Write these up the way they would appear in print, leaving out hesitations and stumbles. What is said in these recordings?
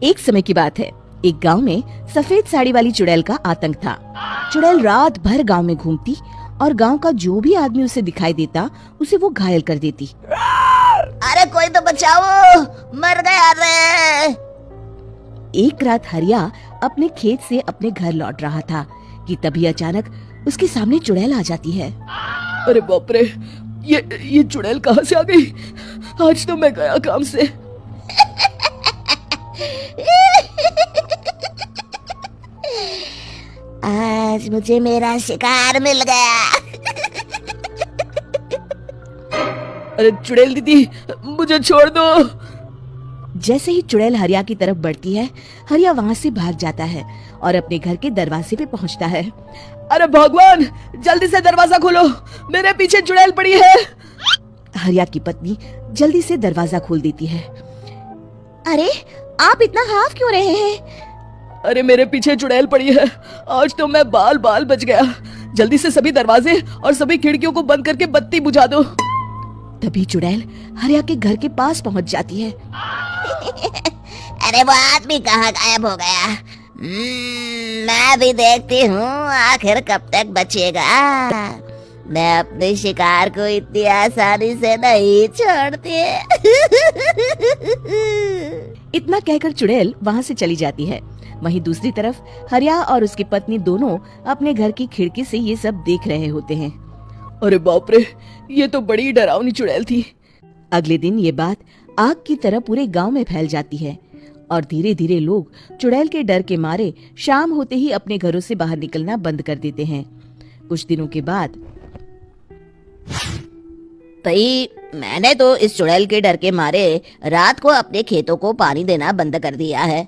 एक समय की बात है, एक गांव में सफेद साड़ी वाली चुड़ैल का आतंक था। चुड़ैल रात भर गांव में घूमती और गांव का जो भी आदमी उसे दिखाई देता उसे वो घायल कर देती। अरे कोई तो बचाओ, मर गया रे। एक रात हरिया अपने खेत से अपने घर लौट रहा था कि तभी अचानक उसके सामने चुड़ैल आ जाती है। अरे बाप रे, ये चुड़ैल कहाँ से आ गई? आज तो मैं गया काम से। आज मुझे मेरा शिकार मिल गया। अरे चुड़ैल दीदी, मुझे छोड़ दो। जैसे ही चुड़ैल हरिया की तरफ बढ़ती है, हरिया वहाँ से भाग जाता है और अपने घर के दरवाजे पे पहुँचता है। अरे भगवान, जल्दी से दरवाजा खोलो, मेरे पीछे चुड़ैल पड़ी है। हरिया की पत्नी जल्दी से दरवाजा खोल देती है। अरे आप इतना हाफ क्यों रहे हैं? अरे मेरे पीछे चुड़ैल पड़ी है, आज तो मैं बाल बाल बच गया। जल्दी से सभी दरवाजे और सभी खिड़कियों को बंद करके बत्ती बुझा दो। तभी चुड़ैल हरिया के घर के पास पहुंच जाती है। अरे वो आदमी कहाँ गायब हो गया? मैं भी देखती हूँ आखिर कब तक बचेगा। मैं अपने शिकार को इतनी आसानी से नहीं छोड़ती। इतना कहकर चुड़ैल वहाँ से चली जाती है। वहीं दूसरी तरफ हरिया और उसकी पत्नी दोनों अपने घर की खिड़की से ये सब देख रहे होते हैं। अरे बाप रे, ये तो बड़ी डरावनी चुड़ैल थी। अगले दिन ये बात आग की तरह पूरे गांव में फैल जाती है और धीरे धीरे लोग चुड़ैल के डर के मारे शाम होते ही अपने घरों से बाहर निकलना बंद कर देते हैं। कुछ दिनों के बाद भाई, मैंने तो इस चुड़ैल के डर के मारे रात को अपने खेतों को पानी देना बंद कर दिया है।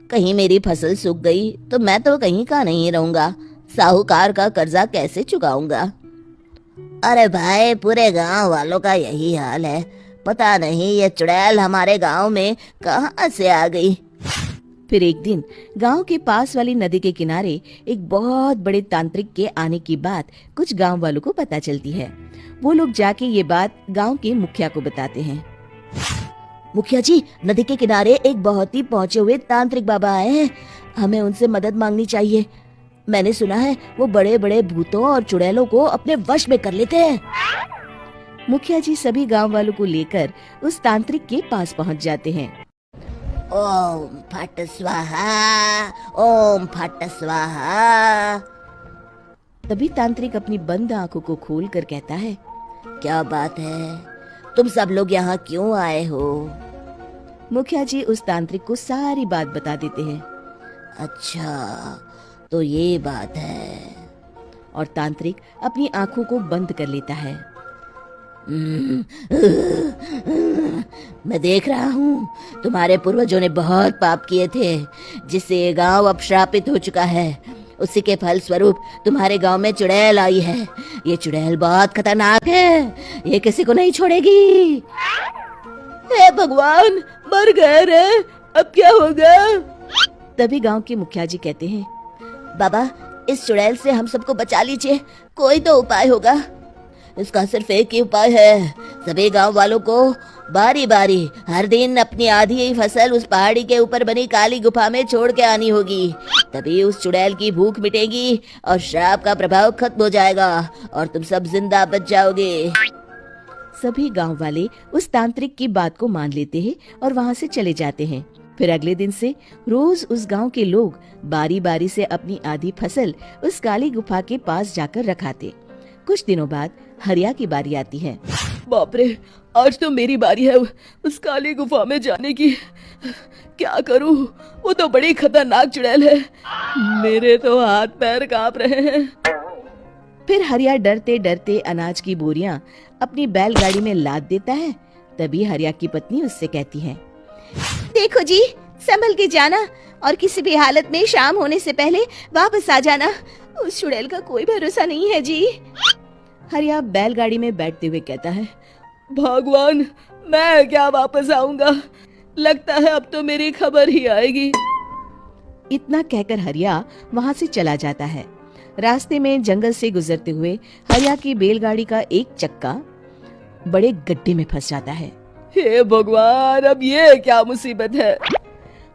कहीं मेरी फसल सूख गई तो मैं तो कहीं का नहीं रहूंगा। साहूकार का कर्जा कैसे चुकाऊंगा? अरे भाई, पूरे गांव वालों का यही हाल है। पता नहीं ये चुड़ैल हमारे गांव में कहां से आ गई। फिर एक दिन गांव के पास वाली नदी के किनारे एक बहुत बड़े तांत्रिक के आने की बात कुछ गांव वालों को पता चलती है। वो लोग जाके ये बात गांव के मुखिया को बताते हैं। मुखिया जी, नदी के किनारे एक बहुत ही पहुंचे हुए तांत्रिक बाबा आए हैं। हमें उनसे मदद मांगनी चाहिए। मैंने सुना है वो बड़े बड़े भूतों और चुड़ैलों को अपने वश में कर लेते हैं। मुखिया जी सभी गांव वालों को लेकर उस तांत्रिक के पास पहुंच जाते हैं। ओम फट स्वाहा, ओम फट स्वाहा। तभी तांत्रिक अपनी बंद आंखों को खोलकर कहता है, क्या बात है? तुम सब लोग यहाँ क्यों आए हो? मुखिया जी उस तांत्रिक को सारी बात बता देते हैं। अच्छा, तो ये बात है। और तांत्रिक अपनी आंखों को बंद कर लेता है। मैं देख रहा हूँ तुम्हारे पूर्वजों ने बहुत पाप किए थे, जिससे ये गांव अब श्रापित हो चुका है। उसी के फल स्वरूप तुम्हारे गांव में चुड़ैल आई है। ये चुड़ैल बहुत खतरनाक है, ये किसी को नहीं छोड़ेगी। हे भगवान, मर गए रे, अब क्या होगा? तभी गांव के मुखिया जी कहते हैं, बाबा, इस चुड़ैल से हम सबको बचा लीजिए। कोई तो उपाय होगा। इसका सिर्फ एक ही उपाय है। सभी गांव वालों को बारी बारी हर दिन अपनी आधी फसल उस पहाड़ी के ऊपर बनी काली गुफा में छोड़ के आनी होगी। तभी उस चुड़ैल की भूख मिटेगी और श्राप का प्रभाव खत्म हो जाएगा और तुम सब जिंदा बच जाओगे। सभी गांव वाले उस तांत्रिक की बात को मान लेते हैं और वहां से चले जाते हैं। फिर अगले दिन से रोज उस गांव के लोग बारी बारी से अपनी आधी फसल उस काली गुफा के पास जाकर रखाते। कुछ दिनों बाद हरिया की बारी आती है। बाप रे, आज तो मेरी बारी है उस काली गुफा में जाने की। क्या करूं? वो तो बड़ी खतरनाक चुड़ैल है। मेरे तो हाथ पैर कांप रहे हैं। फिर हरिया डरते डरते अनाज की बोरियां अपनी बैलगाड़ी में लाद देता है। तभी हरिया की पत्नी उससे कहती है, देखो जी, संभल के जाना और किसी भी हालत में शाम होने से पहले वापस आ जाना। उस चुड़ैल का कोई भरोसा नहीं है जी। हरिया बैलगाड़ी में बैठते हुए कहता है, भगवान, मैं क्या वापस आऊंगा? लगता है अब तो मेरी खबर ही आएगी। इतना कहकर हरिया वहाँ से चला जाता है। रास्ते में जंगल से गुजरते हुए हरिया की बैलगाड़ी का एक चक्का बड़े गड्ढे में फंस जाता है। हे भगवान, अब ये क्या मुसीबत है?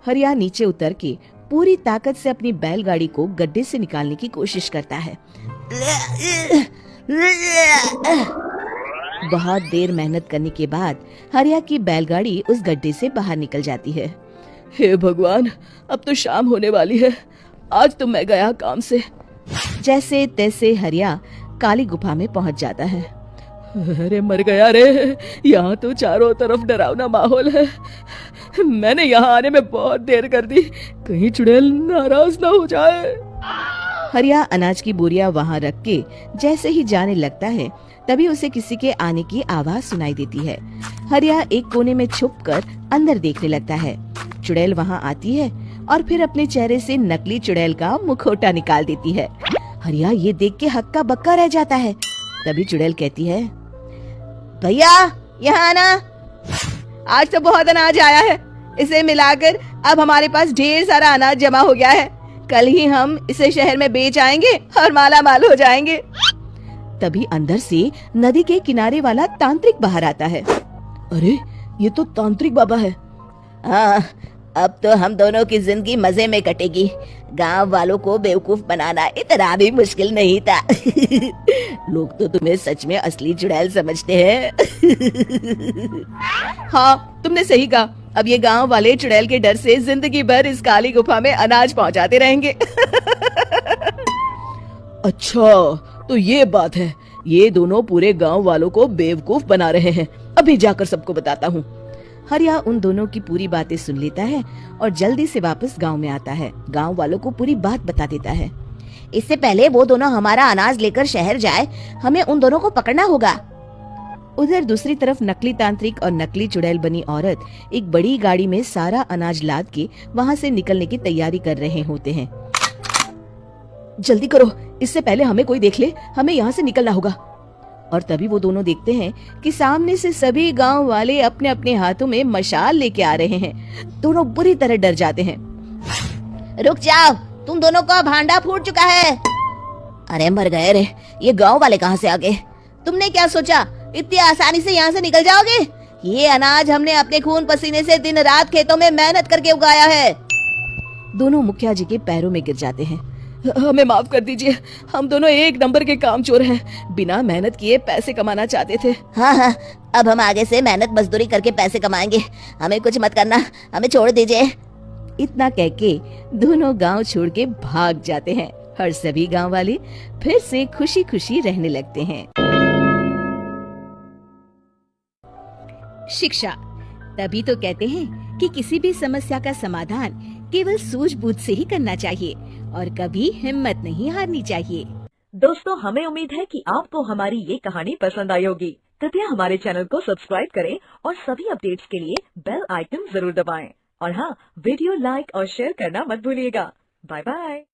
हरिया नीचे उतर के पूरी ताकत से अपनी बैलगाड़ी को गड्ढे से निकालने की कोशिश करता है। बहुत देर मेहनत करने के बाद हरिया की बैलगाड़ी उस गड्ढे से बाहर निकल जाती है। हे भगवान, अब तो शाम होने वाली है। आज तो मैं गया काम से। जैसे तैसे हरिया काली गुफा में पहुंच जाता है। अरे मर गया रे, यहाँ तो चारों तरफ डरावना माहौल है। मैंने यहाँ आने में बहुत देर कर दी, कहीं चुड़ैल नाराज ना हो जाए। हरिया अनाज की बोरिया वहाँ रख के जैसे ही जाने लगता है, तभी उसे किसी के आने की आवाज सुनाई देती है। हरिया एक कोने में छुपकर अंदर देखने लगता है। चुड़ैल वहाँ आती है और फिर अपने चेहरे से नकली चुड़ैल का मुखौटा निकाल देती है। हरिया ये देख के हक्का बक्का रह जाता है। तभी चुड़ैल कहती है, भैया यहाँ आना। आज तो बहुत अनाज आया है, इसे मिलाकर अब हमारे पास ढेर सारा अनाज जमा हो गया है। कल ही हम इसे शहर में बेच आएंगे और माला माल हो जाएंगे। तभी अंदर से नदी के किनारे वाला तांत्रिक बाहर आता है। अरे ये तो तांत्रिक बाबा है। हाँ, अब तो हम दोनों की जिंदगी मजे में कटेगी। गांव वालों को बेवकूफ बनाना इतना भी मुश्किल नहीं था। लोग तो तुम्हें सच में असली चुड़ैल समझते हैं। हाँ, तुमने सही कहा। अब ये गांव वाले चुड़ैल के डर से जिंदगी भर इस काली गुफा में अनाज पहुंचाते रहेंगे। अच्छा, तो ये बात है। ये दोनों पूरे गांव वालों को बेवकूफ बना रहे हैं। अभी जाकर सबको बताता हूँ। हरिया उन दोनों की पूरी बातें सुन लेता है और जल्दी से वापस गांव में आता है। गांव वालों को पूरी बात बता देता है। इससे पहले वो दोनों हमारा अनाज लेकर शहर जाए, हमें उन दोनों को पकड़ना होगा। उधर दूसरी तरफ नकली तांत्रिक और नकली चुड़ैल बनी औरत एक बड़ी गाड़ी में सारा अनाज लाद के वहाँ से निकलने की तैयारी कर रहे होते हैं। जल्दी करो, इससे पहले हमें कोई देख ले। हमें यहाँ से निकलना होगा। और तभी वो दोनों देखते हैं कि सामने से सभी गांव वाले अपने अपने हाथों में मशाल लेके आ रहे हैं। दोनों बुरी तरह डर जाते हैं। रुक जाओ, तुम दोनों का भांडा फूट चुका है। अरे मर गए रे, ये गांव वाले कहाँ से आ गए? तुमने क्या सोचा इतनी आसानी से यहाँ से निकल जाओगे? ये अनाज हमने अपने खून पसीने से दिन रात खेतों में मेहनत करके उगाया है। दोनों मुखिया जी के पैरों में गिर जाते हैं। हमें माफ कर दीजिए, हम दोनों एक नंबर के कामचोर हैं। बिना मेहनत किए पैसे कमाना चाहते थे। हाँ, अब हम आगे से मेहनत मजदूरी करके पैसे कमाएंगे। हमें कुछ मत करना, हमें छोड़ दीजिए। इतना कह के दोनों गांव छोड़ के भाग जाते हैं और सभी गांव वाले फिर से खुशी खुशी रहने लगते हैं। शिक्षा, तभी तो कहते हैं कि किसी भी समस्या का समाधान केवल सूझबूझ से ही करना चाहिए और कभी हिम्मत नहीं हारनी चाहिए। दोस्तों, हमें उम्मीद है कि आपको हमारी ये कहानी पसंद आई होगी। कृपया हमारे चैनल को सब्सक्राइब करें और सभी अपडेट्स के लिए बेल आइकन जरूर दबाएं। और हाँ, वीडियो लाइक और शेयर करना मत भूलिएगा। Bye bye.